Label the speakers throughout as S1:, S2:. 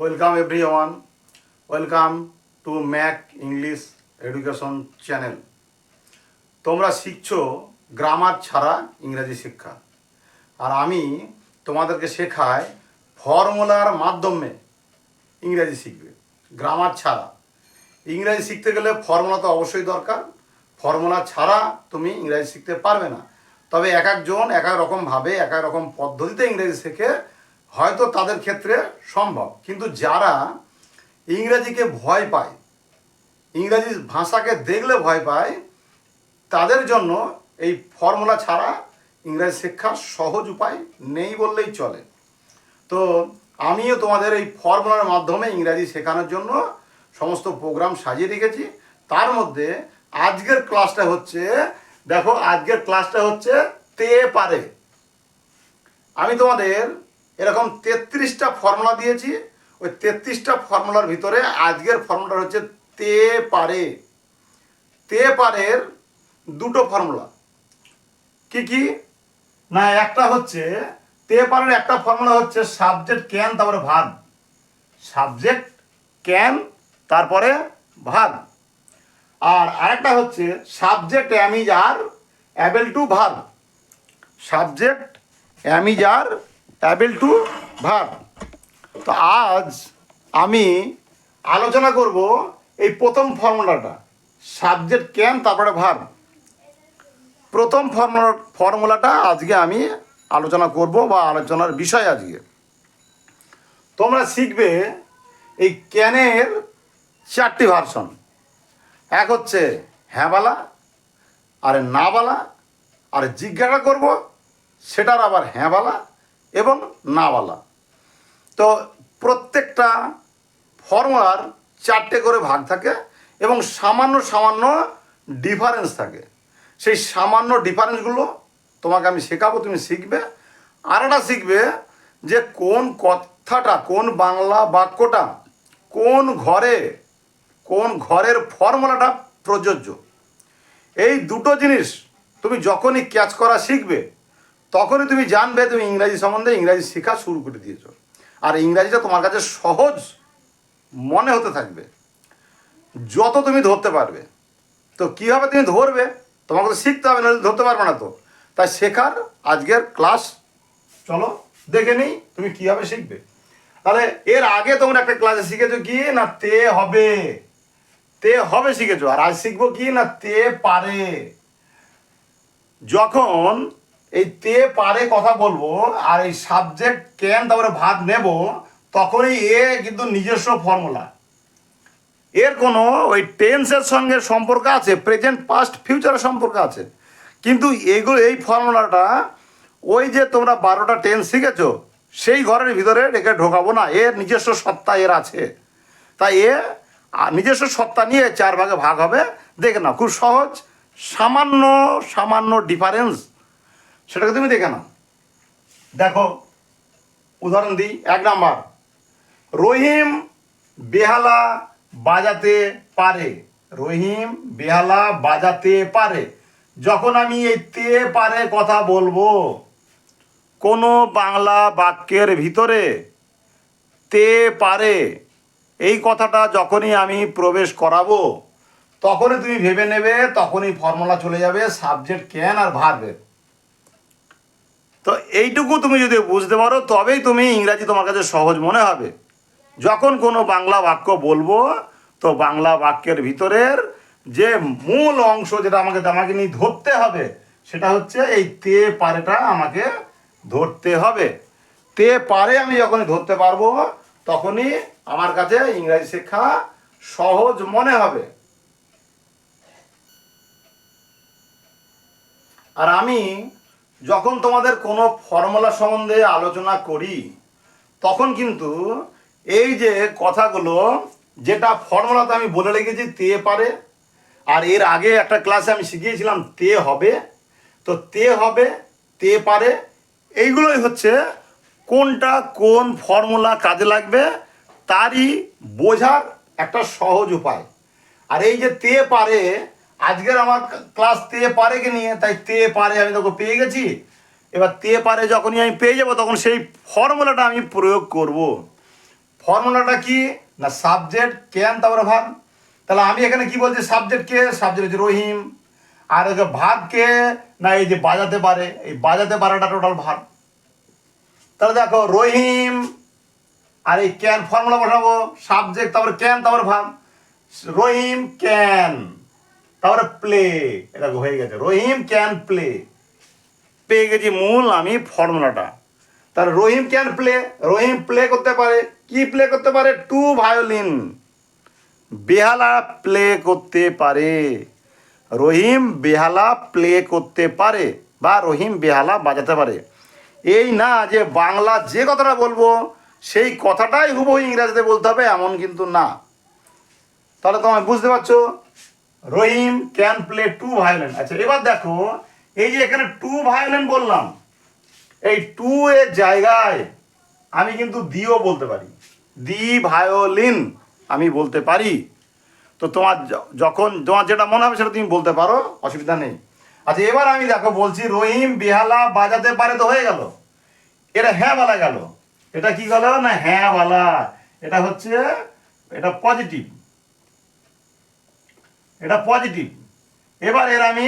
S1: Welcome everyone, welcome to Mac English education channel. তোমরা শিখছো grammar ছাড়া ইংরাজি শিক্ষা, আর আমি তোমাদেরকে শেখাই ফর্মুলার মাধ্যমে ইংরাজি শিখবে। গ্রামার ছাড়া ইংরাজি শিখতে গেলে ফর্মুলা তো অবশ্যই দরকার। ফর্মুলা ছাড়া তুমি ইংরাজি শিখতে পারবে না। তবে এক একজন এক এক রকমভাবে এক এক রকম পদ্ধতিতে ইংরেজি শেখে, হয়তো তাদের ক্ষেত্রে সম্ভব। কিন্তু যারা ইংরেজিকে ভয় পায়, ইংরাজি ভাষাকে দেখলে ভয় পায়, তাদের জন্য এই ফর্মুলা ছাড়া ইংরাজি শিক্ষার সহজ উপায় নেই বললেই চলে। তো আমিও তোমাদের এই ফর্মুলার মাধ্যমে ইংরাজি শেখানোর জন্য সমস্ত প্রোগ্রাম সাজিয়ে রেখেছি। তার মধ্যে আজকের ক্লাসটা হচ্ছে, দেখো আজকের ক্লাসটা হচ্ছে তে পারে। আমি তোমাদের এরকম 33টা ফর্মুলা দিয়েছি। ওই 33টা ফর্মুলার ভিতরে আজকের ফর্মুলাটা হচ্ছে তে পারে। তে পারের দুটো ফর্মুলা কি কি না, একটা হচ্ছে তে পারের একটা ফর্মুলা হচ্ছে সাবজেক্ট ক্যান তারপরে ভার্ব। সাবজেক্ট ক্যান তারপরে ভার্ব। আর আরেকটা হচ্ছে subject am is are able to verb. Subject am is are able to verb. তো আজ আমি আলোচনা করব এই প্রথম ফর্মুলাটা, সাবজেক্ট ক্যান তারপরে ভার্ব। প্রথম ফর্মুলাটা আজকে আমি আলোচনা করব বা আলোচনার বিষয় আজকে। তোমরা শিখবে এই ক্যানের 4টি ভার্সন। এক হচ্ছে হ্যাঁ বলা, আর না বলা, আর জিজ্ঞাসা করব সেটার আবার হ্যাঁ বলা এবং না বলা। তো প্রত্যেকটা ফর্মুলার 4টে করে ভাগ থাকে এবং সামান্য সামান্য ডিফারেন্স থাকে। সেই সামান্য ডিফারেন্সগুলো তোমাকে আমি শেখাবো, তুমি শিখবে। আর একটা শিখবে যে কোন কথাটা, কোন বাংলা বাক্যটা কোন ঘরের ফর্মুলাটা প্রযোজ্য। এই দুটো জিনিস তুমি যখনই ক্যাচ করা শিখবে, তখনই তুমি জানবে তুমি ইংরাজি সম্বন্ধে ইংরাজি শেখা শুরু করে দিয়েছ। আর ইংরাজিটা তোমার কাছে সহজ মনে হতে থাকবে যত তুমি ধরতে পারবে। তো কীভাবে তুমি ধরবে, তোমাকে তো শিখতে হবে, নাহলে ধরতে পারবে না। তো তাই শেখার আজকের ক্লাস, চলো দেখে নিই তুমি কীভাবে শিখবে। তাহলে এর আগে তোমরা একটা ক্লাসে শিখেছো কি না, তে হবে শিখেছো। আর আজ শিখবো কি না, তে পারে। যখন এই তে পারে কথা বলবো আর এই সাবজেক্ট ক্যান তারপরে ভাগ নেব, তখনই এ কিন্তু নিজস্ব ফর্মুলা। এর কোনো ওই টেন্সের সঙ্গে সম্পর্ক আছে, প্রেজেন্ট পাস্ট ফিউচারের সম্পর্ক আছে। কিন্তু এই ফর্মুলাটা ওই যে তোমরা 12টা টেন্স শিখেছো সেই ঘরের ভিতরে রেখে ঢোকাবো না। এর নিজস্ব সত্তা এর আছে। তাই নিজস্ব সত্তা নিয়ে 4 ভাগে ভাগ হবে। দেখে নাও, খুব সহজ, সামান্য ডিফারেন্স, সেটাকে তুমি দেখে নাও। দেখো উদাহরণ দিই। 1 নাম্বার, রহিম বেহালা বাজাতে পারে। রহিম বেহালা বাজাতে পারে। যখন আমি এই তে পারে কথা বলবো, কোনো বাংলা বাক্যের ভিতরে তে পারে এই কথাটা যখনই আমি প্রবেশ করাবো, তখনই তুমি ভেবে নেবে, তখনই ফর্মুলা চলে যাবে সাবজেক্ট ক্যান আর ভার্বের। তো এইটুকু তুমি যদি বুঝতে পারো, তবেই তুমি ইংরাজি তোমার কাছে সহজ মনে হবে। যখন কোনো বাংলা বাক্য বলবো, তো বাংলা বাক্যের ভিতরের যে মূল অংশ যেটা আমাকে নিয়ে ধরতে হবে, সেটা হচ্ছে এই তে পারেটা আমাকে ধরতে হবে। তে পারে আমি যখনই ধরতে পারবো, তখনই আমার কাছে ইংরাজি শিক্ষা সহজ মনে হবে। আর আমি যখন তোমাদের কোনো ফর্মুলা সম্বন্ধে আলোচনা করি, তখন কিন্তু এই যে কথাগুলো, যেটা ফর্মুলাতে আমি বলে রেখেছি তে পারে, আর এর আগে একটা ক্লাসে আমি শিখিয়েছিলাম তে হবে। তো তে হবে, তে পারে, এইগুলোই হচ্ছে কোনটা কোন ফর্মুলা কাজে লাগবে তারই বোঝার একটা সহজ উপায়। আর এই যে তে পারে, আজকের আমার ক্লাস তে পারেকে নিয়ে, তাই তে পারে আমি তোকে পেয়ে গেছি। এবার তে পারে যখনই আমি পেয়ে যাব, তখন সেই ফর্মুলাটা আমি প্রয়োগ করব। ফর্মুলাটা কি না সাবজেক্ট ক্যান তারপরে ভার্ব। তাহলে আমি এখানে কি বলছি সাবজেক্ট কে, সাবজেক্ট হচ্ছে রহিম। আর ওকে ভার্ব কে না এই যে বাজাতে পারে, এই বাজাতে পারাটা টোটাল ভার্ব। তাহলে দেখো রহিম আর এই ক্যান ফর্মুলা বসাবো, সাবজেক্ট তারপরে ক্যান তারপরে ভার্ব। রহিম ক্যান তারপরে প্লে, এটা হয়ে গেছে রহিম ক্যান প্লে। পেয়ে গেছি মূল আমি ফর্মুলাটা। তাহলে রহিম ক্যান প্লে, রহিম প্লে করতে পারে, কি প্লে করতে পারে, টু ভায়োলিন, বেহালা প্লে করতে পারে। রহিম বেহালা প্লে করতে পারে বা রহিম বেহালা বাজাতে পারে। এই না যে বাংলা যে কথাটা বলবো সেই কথাটাই হুবহু ইংরেজিতে বলতে হবে এমন কিন্তু না। তাহলে তোমায় বুঝতে পারছো রহিম ক্যান প্লে টু ভায়োলিন। আচ্ছা এবার দেখো এই যে এখানে টু ভায়োলিন বললাম, এই টু এর জায়গায় আমি কিন্তু দিও বলতে পারি, দি ভায়োলিন আমি বলতে পারি। তো তোমার যখন তোমার যেটা মনে হবে সেটা তুমি বলতে পারো, অসুবিধা নেই। আচ্ছা এবার আমি দেখো বলছি রহিম বেহালা বাজাতে পারে, তো হয়ে গেল। এটা হ্যাঁ বলা গেল, এটা কি গেল না হ্যাঁ বলা, এটা হচ্ছে এটা পজিটিভ, এটা পজিটিভ। এবার এর আমি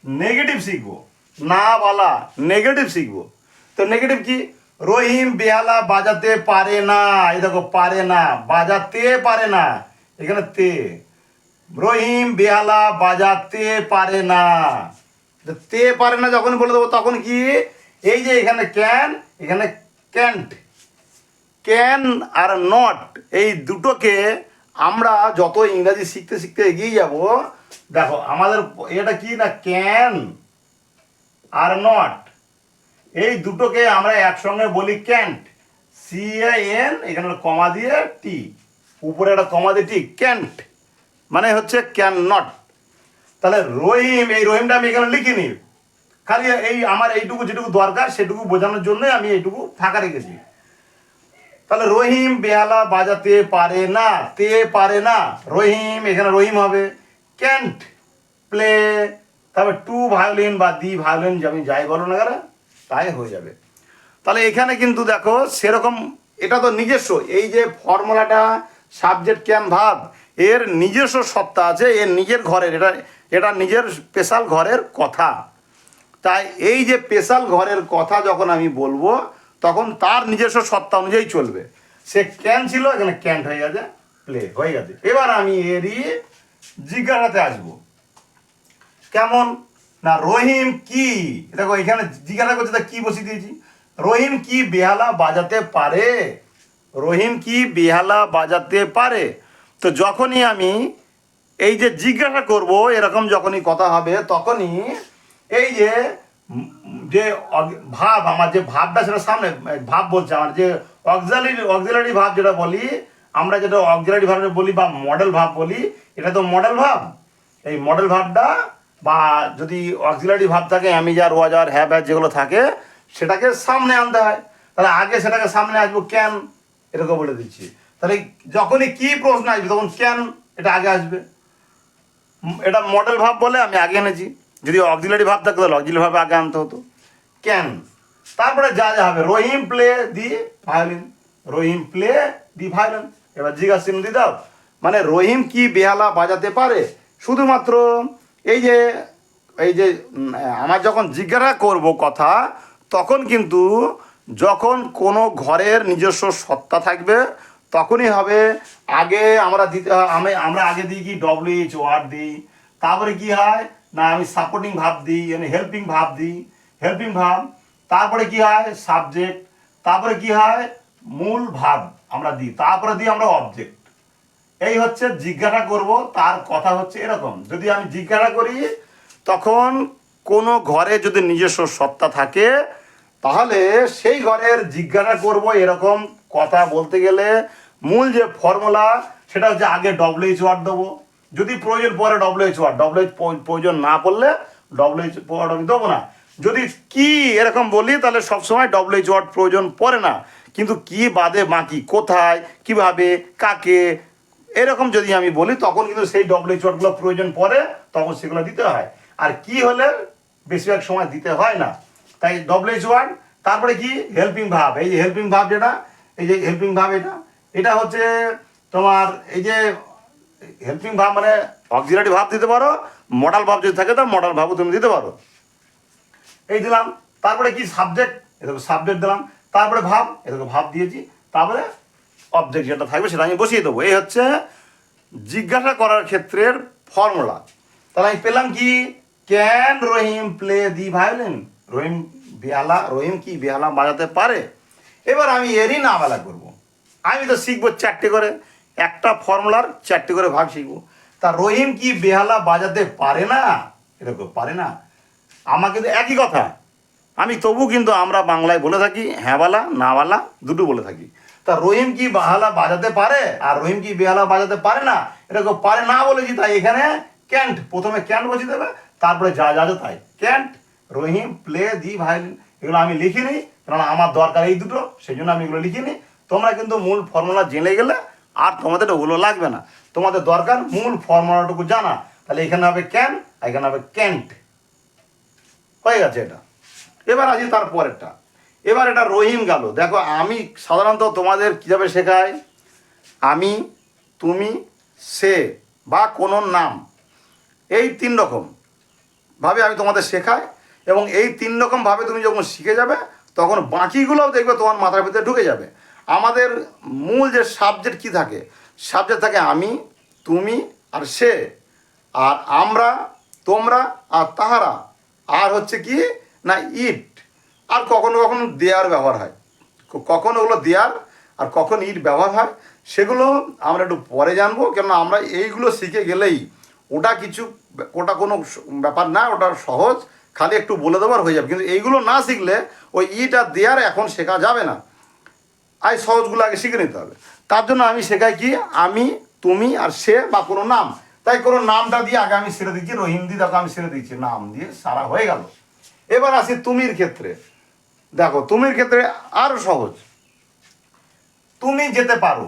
S1: নেগেটিভ শিখবো, না বলা নেগেটিভ শিখবো। তো নেগেটিভ কি, রহিম বেহালা বাজাতে পারে না, এই দেখো পারে না, বাজাতে পারে না, এখানে তে, রহিম বেহালা বাজাতে পারে না। তে পারে না যখন বলে দেবো তখন কি, এই যে এখানে ক্যান এখানে ক্যান্ট, ক্যান আর নট এই দুটোকে আমরা যত ইংরাজি শিখতে শিখতে এগিয়ে যাব, দেখো আমাদের এটা কি না ক্যান আর নট এই দুটোকে আমরা একসঙ্গে বলি ক্যান্ট, CAN এখানে কমা দিয়ে টি, উপরে একটা কমা দিয়ে টি, ক্যান্ট মানে হচ্ছে ক্যান নট। তাহলে রহিম, এই রহিমটা আমি এখানে লিখিনি, খালি এই আমার এইটুকু যেটুকু দরকার সেটুকু বোঝানোর জন্য আমি এইটুকু ফাঁকা রেখেছি। তাহলে রহিম বেহালা বাজাতে পারে না, তে পারে না, রহিম এখানে রহিম হবে, ক্যান্ট প্লে, তারপর টু ভায়োলিন বা দি ভায়োলিন আমি যাই বলো না কেন তাই হয়ে যাবে। তাহলে এখানে কিন্তু দেখো সেরকম এটা তো নিজস্ব, এই যে ফর্মুলাটা সাবজেক্ট ক্যান ভার্ব এর নিজস্ব সত্তা আছে, এর নিজের ঘরের, এটা এটা নিজের স্পেশাল ঘরের কথা। তাই এই যে স্পেশাল ঘরের কথা যখন আমি বলবো তখন তার নিজস্ব সত্তা অনুযায়ী চলবে। সে ক্যান ছিল এখানে ক্যান্ট হয়ে গেছে, প্লে হয়ে গেছে। এবার আমি এরই জিজ্ঞাসাতে আসবো, কেমন না রহিম কি, দেখো এখানে জিজ্ঞাসা করছে তা কি বসিয়ে দিয়েছি, রহিম কি বেহালা বাজাতে পারে, রহিম কি বেহালা বাজাতে পারে। তো যখনই আমি এই যে জিজ্ঞাসা করব এরকম যখনই কথা হবে তখনই এই যে যে ভাব, আমার যে ভাবটা সেটা সামনে ভাব বলছে, আমার যে অক্সিলারি ভাব যেটা বলি আমরা, যেটা অক্সিলারি ভাব বলি বা মডেল ভাব বলি, এটা তো মডেল ভাব। এই মডেল ভাবটা বা যদি অক্সিলারি ভাব থাকে amidst R was R have আর যেগুলো থাকে সেটাকে সামনে আনতে হয়। তাহলে আগে সেটাকে সামনে আসবো ক্যান, এরকম বলে দিচ্ছি। তাহলে যখনই কি প্রশ্ন আসবে তখন ক্যান এটা আগে আসবে, এটা মডেল ভাব বলে আমি আগে এনেছি। যদি অক্সিলারি ভাব থাকতো তাহলে অক্সিলারি ভাবে আগে আনতে হতো ক্যান। তারপরে যা যা হবে Rahim play the violin, Rahim play the violin. এবার জিজ্ঞাসা চিহ্ন দিয়ে দাও, মানে রহিম কি বেহালা বাজাতে পারে। শুধুমাত্র এই যে আমার যখন জিজ্ঞাসা করব কথা তখন কিন্তু যখন কোনো ঘরের নিজস্ব সত্তা থাকবে তখনই হবে। আগে আমরা দিতে আমরা আগে দিই কি WH ওয়ার্ড দিই, তারপরে কি হয় না আমি সাপোর্টিং ভাব দিই, আমি হেল্পিং ভাব দিই, হেল্পিং ভাব, তারপরে কি হয় সাবজেক্ট, তারপরে কি হয় মূল ভাব আমরা দিই, তারপরে দিই আমরা অবজেক্ট। এই হচ্ছে জিজ্ঞাসা করব, তার কথা হচ্ছে এরকম। যদি আমি জিজ্ঞাসা করি তখন কোনো ঘরে যদি নিজস্ব সত্তা থাকে তাহলে সেই ঘরের জিজ্ঞাসা করব এরকম কথা বলতে গেলে মূল যে ফর্মুলা সেটা হচ্ছে আগে WH ওয়ার্ড দেবো, যদি প্রয়োজন পড়ে WH ওয়ার্ড, WH প্রয়োজন না পড়লে WH ওয়ার্ড আমি দেবো না। যদি কি এরকম বলি তাহলে সবসময় WH ওয়ার্ড প্রয়োজন পড়ে না, কিন্তু কি বাদে বাকি কোথায় কিভাবে কাকে এরকম যদি আমি বলি তখন কিন্তু সেই WH ওয়ার্ডগুলো প্রয়োজন পড়ে, তখন সেগুলো দিতে হয়। আর কি হলে বেশিরভাগ সময় দিতে হয় না। তাই WH ওয়ার্ড, তারপরে কি হেল্পিং ভাব, এই যে হেল্পিং ভাব যেটা, এই যে হেল্পিং ভাব এটা এটা হচ্ছে তোমার এই যে হেল্পিং ভাব মানে অক্সিলারি ভাব দিতে পারো, মডাল ভাব যদি থাকে তো মডাল ভাবও তুমি দিতে পারো। এই দিলাম, তারপরে কি সাবজেক্ট, এরকম সাবজেক্ট দিলাম, তারপরে ভাব, এরকম ভাব দিয়েছি, তারপরে অবজেক্ট যেটা থাকবে সেটা আমি বসিয়ে দেবো। এই হচ্ছে জিজ্ঞাসা করার ক্ষেত্রের ফর্মুলা। তাহলে আমি পেলাম কি, can Rahim play the violin, Rahim কি বেহালা বাজাতে পারে। এবার আমি এরই নাবালা করব। আমি তো শিখবো 4টে করে, একটা ফর্মুলার 4টে করে ভাগ শিখবো। তা রহিম কি বেহালা বাজাতে পারে না, এরকম পারে না, আমাকে তো একই কথা। আমি তবু কিন্তু আমরা বাংলায় বলে থাকি হ্যাঁওয়ালা নাওয়ালা দুটো বলে থাকি। তা রহিম কি বেহালা বাজাতে পারে আর রহিম কি বেহালা বাজাতে পারে না, এরকম পারে না বলেছি, তাই এখানে ক্যান্ট, প্রথমে ক্যান্ট বসিয়ে দেবে, তারপরে যা যা তাই can't Rahim play the violin. এগুলো আমি লিখিনি, কারণ আমার দরকার এই দুটো, সেই জন্য আমি এগুলো লিখিনি। তোমরা কিন্তু মূল ফর্মুলা জেনে গেলে আর তোমাদের ওগুলো লাগবে না, তোমাদের দরকার মূল ফর্মুলাটুকু জানা। তাহলে এখানে হবে ক্যান, এখানে হবে ক্যান্ট, হয়ে গেছে এটা। এবার আসি তারপরেরটা। এবার এটা রহিম গেল। দেখো আমি সাধারণত তোমাদের কীভাবে শেখাই, আমি, তুমি, সে বা কোনো নাম, এই 3 রকম ভাবে আমি তোমাদের শেখাই। এবং এই 3 রকম ভাবে তুমি যখন শিখে যাবে তখন বাকিগুলোও দেখবে তোমার মাথার ভিতরে ঢুকে যাবে। আমাদের মূল যে সাবজেক্ট কি থাকে, সাবজেক্ট থাকে আমি, তুমি আর সে, আর আমরা, তোমরা আর তাহারা, আর হচ্ছে কি না ইট, আর কখনো কখনো দেয়ার ব্যবহার হয়, কখনো ওগুলো দেয়ার আর কখন ইট ব্যবহার হয় সেগুলো আমরা একটু পরে জানবো। কেননা আমরা এইগুলো শিখে গেলেই ওটা কোনো ব্যাপার না, ওটা সহজ, খালি একটু বলে দেবার হয়ে যাবে। কিন্তু এইগুলো না শিখলে ওই ইট আর দেয়ার এখন শেখা যাবে না। সহজগুলো আগে শিখে নিতে হবে। তার জন্য আমি শেখাই কি, আমি, তুমি আর সে বা কোনো নাম। তাই কোনো নামটা দিয়ে আগে আমি সেরে দিচ্ছি, রহিম দি দেখো আমি সেরে দিচ্ছি, নাম দিয়ে সারা হয়ে গেল। এবার আসি তুমির ক্ষেত্রে। দেখো তুমির ক্ষেত্রে আরও সহজ, তুমি যেতে পারো,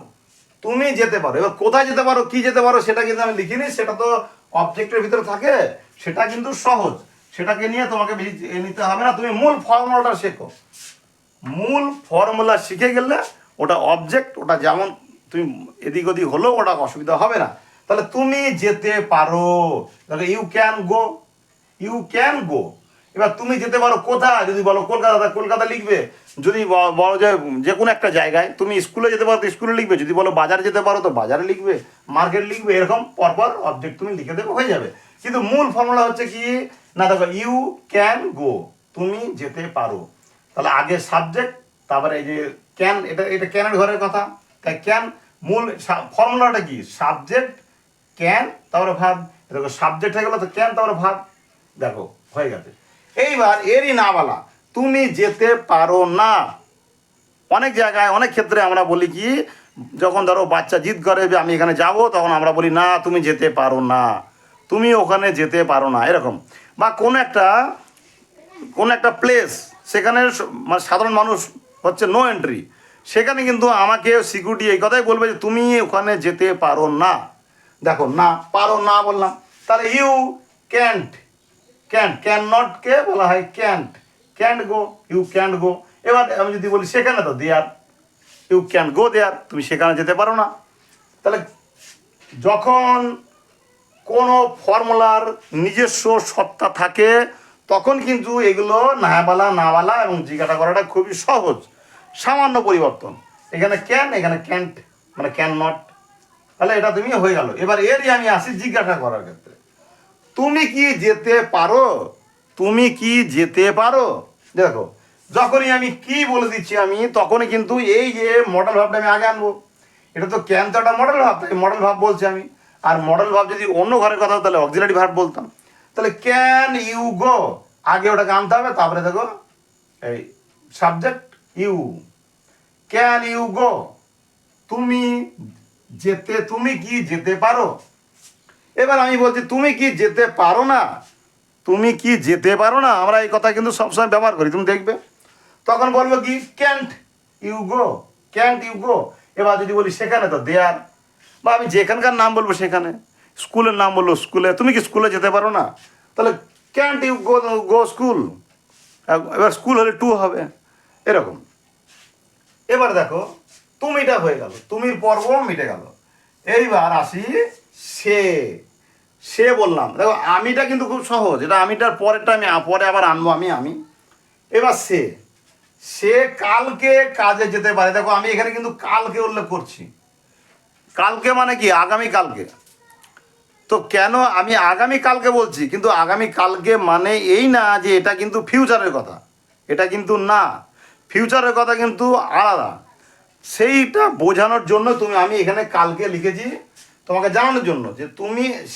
S1: তুমি যেতে পারো। এবার কোথায় যেতে পারো, কি যেতে পারো সেটা কিন্তু আমি লিখিনি, সেটা তো অবজেক্টের ভিতরে থাকে, সেটা কিন্তু সহজ, সেটাকে নিয়ে তোমাকে বেশি নিতে হবে না। তুমি মূল ফর্মুলাটা শেখো, মূল ফর্মুলা শিখে গেলে ওটা অবজেক্ট, ওটা যেমন তুমি এদিক ওদিক হলেও ওটা অসুবিধা হবে না। তাহলে তুমি যেতে পারো, তাহলে you can go, you can go. এবার তুমি যেতে পারো কোথায়, যদি বলো কলকাতা, কলকাতা লিখবে। যদি বলো যে কোনো একটা জায়গায়, তুমি স্কুলে যেতে পারো তো স্কুলে লিখবে। যদি বলো বাজারে যেতে পারো তো বাজারে লিখবে, মার্কেট লিখবে, এরকম পরপর অবজেক্ট তুমি লিখে দেবে, হয়ে যাবে। কিন্তু মূল ফর্মুলা হচ্ছে কি না, দেখো ইউ ক্যান গো, তুমি যেতে পারো। তাহলে আগে সাবজেক্ট, তারপরে এই যে ক্যান, এটা ক্যানের ঘরের কথা, তাই ক্যান মূল ফর্মুলাটা কি, সাবজেক্ট ক্যান তারপরে ভাব। দেখো সাবজেক্ট হয়ে গেল তো ক্যান তারপরে ভাব, দেখো হয়ে গেছে। এইবার এরই না বলা, তুমি যেতে পারো না। অনেক জায়গায় অনেক ক্ষেত্রে আমরা বলি কি, যখন ধরো বাচ্চা জিদ করে যে আমি এখানে যাব, তখন আমরা বলি না তুমি যেতে পারো না, তুমি ওখানে যেতে পারো না, এরকম। বা কোনো একটা প্লেস, সেখানে মানে সাধারণ মানুষ হচ্ছে নো এন্ট্রি, সেখানে কিন্তু আমাকে সিকিউরিটি এই কথাই বলবে যে তুমি ওখানে যেতে পারো না। দেখো না, পারো না বললাম, তাহলে ইউ ক্যান্ট, ক্যান নট কে বলা হয় can't, can't go, you can't go. এবার আমি যদি বলি সেখানে, তো দেয়ার, ইউ ক্যান গো দেয়ার, তুমি সেখানে যেতে পারো না। তাহলে যখন কোনো ফর্মুলার নিজস্ব সত্তা থাকে তখন কিন্তু এগুলো নাওয়ালা নাওয়ালা এবং জিজ্ঞাসা করাটা খুবই সহজ, সামান্য পরিবর্তন। এখানে ক্যান, এখানে ক্যান্ট, মানে ক্যান নট, তাহলে এটা তুমি হয়ে গেল। এবার এরই আমি আসি জিজ্ঞাসা করার ক্ষেত্রে, তুমি কি যেতে পারো, তুমি কি যেতে পারো। দেখো যখনই আমি কি বলে দিচ্ছি আমি, তখনই কিন্তু এই যে মডেল ভাবটা আমি আগে আনবো। এটা তো ক্যান তো একটা মডেল ভাব, তাই মডেল ভাব বলছি আমি। আর মডেল ভাব যদি অন্য ঘরের কথা হতো তাহলে অক্সিলারি ভার্ব বলতাম। তাহলে ক্যান ইউ গো, আগে ওটাকে আনতে হবে, তারপরে দেখো এই subject you, can you go, তুমি তুমি কি যেতে পারো। এবার আমি বলছি তুমি কি যেতে পারো না, তুমি কি যেতে পারো না, আমরা এই কথা কিন্তু সবসময় ব্যবহার করি, তুমি দেখবে। তখন বলবো কি can't you go, can't you go. এবার যদি বলি সেখানে, তো দেয়ার, বা আমি যেখানকার নাম বলবো সেখানে, স্কুলের নাম বলবো স্কুলে, তুমি কি স্কুলে যেতে পারো না, তাহলে can't you go, go school. এবার স্কুল হলে টু হবে, এরকম। এবার দেখো তুমিটা হয়ে গেল, তুমির পর্ব মিটে গেল। এইবার আসি সে। সে বললাম, দেখো আমিটা কিন্তু খুব সহজ, এটা আমিটার পরেরটা আমি পরে আবার আনবো আমি। এবার সে, সে কালকে কাজে যেতে পারে। দেখো আমি এখানে কিন্তু কালকে উল্লেখ করছি। কালকে মানে কি? আগামী কালকে। তো কেন আমি আগামী কালকে বলছি? কিন্তু আগামী কালকে মানে এই না যে এটা কিন্তু ফিউচারের কথা, এটা কিন্তু না, ফিউচারের কথা কিন্তু আলাদা। সেইটা বোঝানোর জন্য আমি এখানে কালকে লিখেছি, তোমাকে জানানোর জন্য যে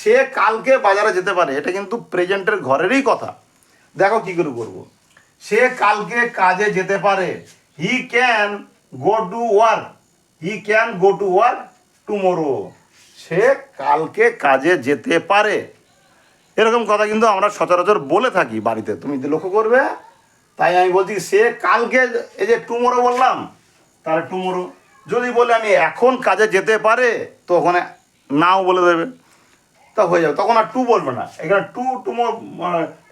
S1: সে কালকে বাজারে যেতে পারে, এটা কিন্তু প্রেজেন্টের ঘরেরই কথা। দেখো কী করে করবো। সে কালকে কাজে যেতে পারে, he can go to work, he can go to work tomorrow. সে কালকে কাজে যেতে পারে, এরকম কথা কিন্তু আমরা সচরাচর বলে থাকি বাড়িতে, তুমি লক্ষ্য করবে। তাই আমি বলছি সে কালকে, এই যে টুমোরো বললাম, তাহলে টুমোরো। যদি বলে আমি এখন কাজে যেতে পারে, তো ওখানে নাও বলে দেবে, তা হয়ে যাবে, তখন আর টু বলবে না। এখানে টুমোরো,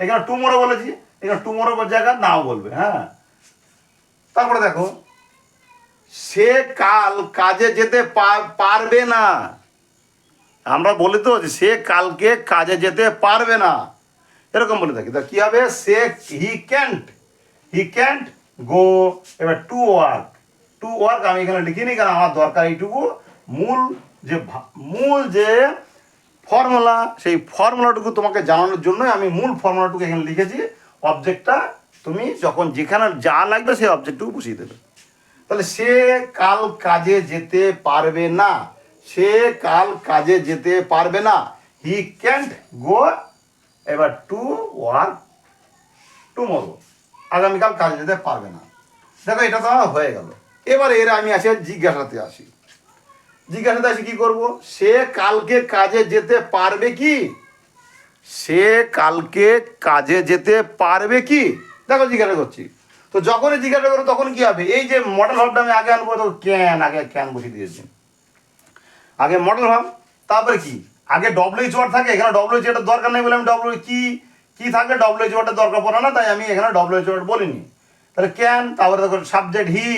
S1: এখানে টুমোরো বলেছি, এখানে টুমোরো জায়গায় নাও বলবে। হ্যাঁ, তারপরে দেখো সে কাল কাজে যেতে পারবে না। আমরা বলি তো যে সে কালকে কাজে যেতে পারবে না, এরকম বলে থাকি। তা কী হবে? সে হি ক্যান্ট গো। এবার টু ওয়ার্ক, টু ওয়ার্ক আমি এখানে লিখিনি, কারণ আমার দরকার এইটুকু, মূল যে ফর্মুলা, সেই ফর্মুলাটুকু তোমাকে জানানোর জন্যই আমি মূল ফর্মুলাটুকু এখানে লিখেছি। অবজেক্টটা তুমি যখন যেখানে যা লাগবে সেই অবজেক্টটুকু বসিয়ে দেবে। তাহলে সে কাল কাজে যেতে পারবে না, সে কাল কাজে যেতে পারবে না, হি ক্যান্ট গো এবার টু ওয়ার্ক টুমোরো, আগামীকাল কাজে যেতে পারবে না। দেখো এটা তো আমার হয়ে গেল। এবার আমি আসি জিজ্ঞাসাতে আসি। জিজ্ঞাসাতে আসি কী করবো? সে কালকে কাজে যেতে পারবে কি? সে কালকে কাজে যেতে পারবে কি? দেখো জিজ্ঞাসা করছি, তো যখনই জিজ্ঞাসা করো তখন কি হবে? এই যে মডেল ভাবটা আমি আগে আনবো, তো আগে ক্যান বসিয়ে দিয়েছি, আগে মডেল ভাব, তারপরে কি আগে ডব্লিউএইচ ওয়ার্ড থাকে, এখানে ডব্লিউএইচ ওয়ার্ডের দরকার নেই বলে আমি কি থাকলে ডব্লিউএইচ ওয়ার্ডের দরকার পড়ে না, তাই আমি এখানে ডব্লিউএইচ ওয়ার্ড বলিনি। তাহলে ক্যান, তারপরে দেখো সাবজেক্ট হি,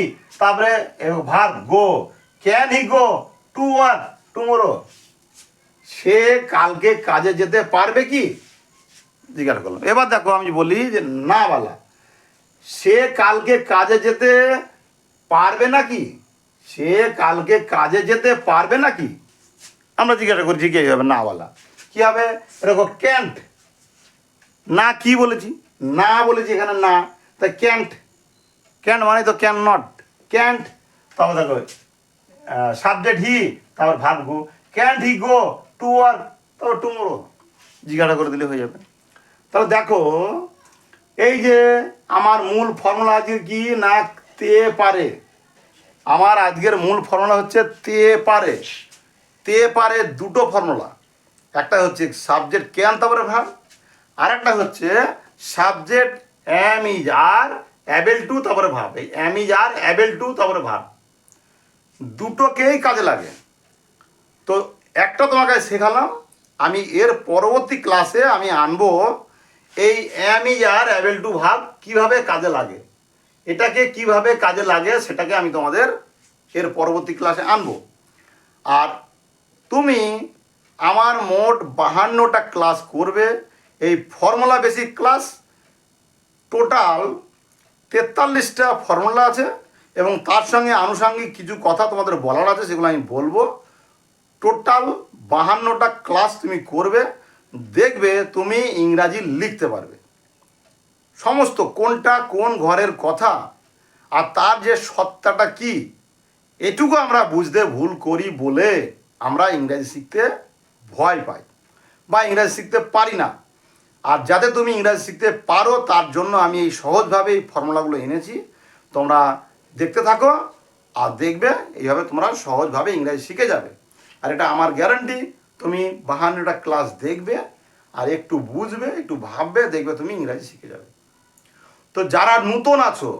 S1: তারপরে verb go, can he go to work tomorrow. সে কালকে কাজে যেতে পারবে কি? জিজ্ঞাসা করলাম। এবার দেখো আমি বলি যে না বালা, সে কালকে কাজে যেতে পারবে নাকি? সে কালকে কাজে যেতে পারবে নাকি? আমরা জিজ্ঞাসা করছি কি হবে? না বলা। কি হবে? দেখো ক্যান্ট, না কি বলেছি? না বলেছি এখানে না, তাই ক্যান্ট, ক্যান্ট মানে তো ক্যান নট, ক্যান্ট, তারপর দেখো সাবজেক্ট হি, তারপর verb go, can't he go to work, তারপর টুমোরো, জিজ্ঞাসা করে দিলে হয়ে যাবে। তাহলে দেখো এই যে আমার মূল ফর্মুলা আজকে কি না, তে পারে। আমার আজকের মূল ফর্মুলা হচ্ছে তে পারে। তে পারে দুটো ফর্মুলা, একটা হচ্ছে সাবজেক্ট ক্যান তারপরে ভার্ব, আর একটা হচ্ছে subject am is are able to তারপরে ভার্ব। এই am is are able to তারপরে ভার্ব দুটোকেই কাজে লাগে। তো একটা তোমাকে শেখালাম, আমি এর পরবর্তী ক্লাসে আমি আনবো এই am is are able to verb কীভাবে কাজে লাগে, এটাকে কিভাবে কাজে লাগে সেটাকে আমি তোমাদের এর পরবর্তী ক্লাসে আনবো। আর তুমি আমার মোট 52টা ক্লাস করবে, এই ফর্মুলা বেসিক ক্লাস। টোটাল 43টা ফর্মুলা আছে এবং তার সঙ্গে আনুষঙ্গিক কিছু কথা তোমাদের বলার আছে, সেগুলো আমি বলবো। টোটাল 52টা ক্লাস তুমি করবে, দেখবে তুমি ইংরাজি লিখতে পারবে। সমস্ত কোনটা কোন ঘরের কথা আর তার যে সত্তাটা কি, এটুকু আমরা বুঝতে ভুল করি বলে আমরা ইংরাজি শিখতে ভয় পাই বা ইংরাজি শিখতে পারি না। আর যাতে তুমি ইংরাজি শিখতে পারো তার জন্য আমি এই সহজভাবে এই ফর্মুলাগুলো এনেছি। তোমরা দেখতে থাকো আর দেখবে এইভাবে তোমরা সহজভাবে ইংরাজি শিখে যাবে। আর এটা আমার গ্যারান্টি, তুমি 52টা ক্লাস দেখবে আর একটু বুঝবে, একটু ভাববে, দেখবে তুমি ইংরাজি শিখে যাবে। তো যারা নতুন আছো,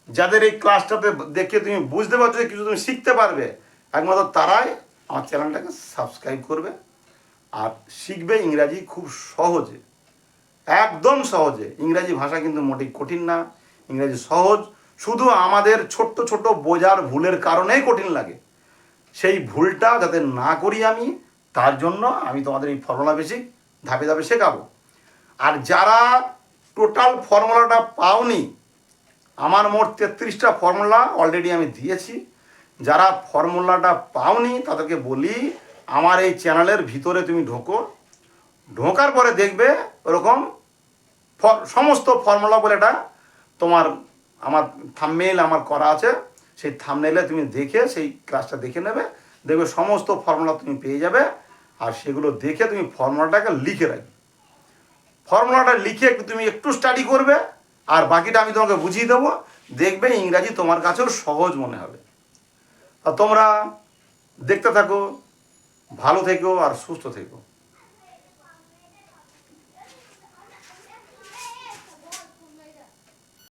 S1: যাদের এই ক্লাসটাতে দেখে তুমি বুঝতে পারছো যে কিছু তুমি শিখতে পারবে, একমাত্র তারাই আমার চ্যানেলটাকে সাবস্ক্রাইব করবে আর শিখবে ইংরাজি খুব সহজে, একদম সহজে। ইংরাজি ভাষা কিন্তু মোটেই কঠিন না, ইংরাজি সহজ। শুধু আমাদের ছোট্ট ছোট বোঝার ভুলের কারণেই কঠিন লাগে। সেই ভুলটা যাতে না করি আমি, তার জন্য আমি তোমাদের এই ফর্মুলা বেসিক ধাপে ধাপে শেখাবো। আর যারা টোটাল ফর্মুলাটা পাওনি, আমার মোট 33টা ফর্মুলা অলরেডি আমি দিয়েছি। যারা ফর্মুলাটা পাওনি তাদেরকে বলি, আমার এই চ্যানেলের ভিতরে তুমি ঢোকো, ঢোকার পরে দেখবে ওরকম সমস্ত ফর্মুলা বলে এটা তোমার আমার থাম্বনেইল আমার করা আছে, সেই থাম্বনেইলে তুমি দেখে সেই ক্লাসটা দেখে নেবে, দেখবে সমস্ত ফর্মুলা তুমি পেয়ে যাবে। আর সেগুলো দেখে তুমি ফর্মুলাটাকে লিখে রাখবে। ফর্মুলাটা লিখে তুমি একটু স্টাডি করবে, আর বাকিটা আমি তোমাকে বুঝিয়ে দেবো। দেখবে ইংরাজি তোমার কাছেও সহজ মনে হবে। আর তোমরা দেখতে থাকো, ভালো থেকো আর সুস্থ থেকো।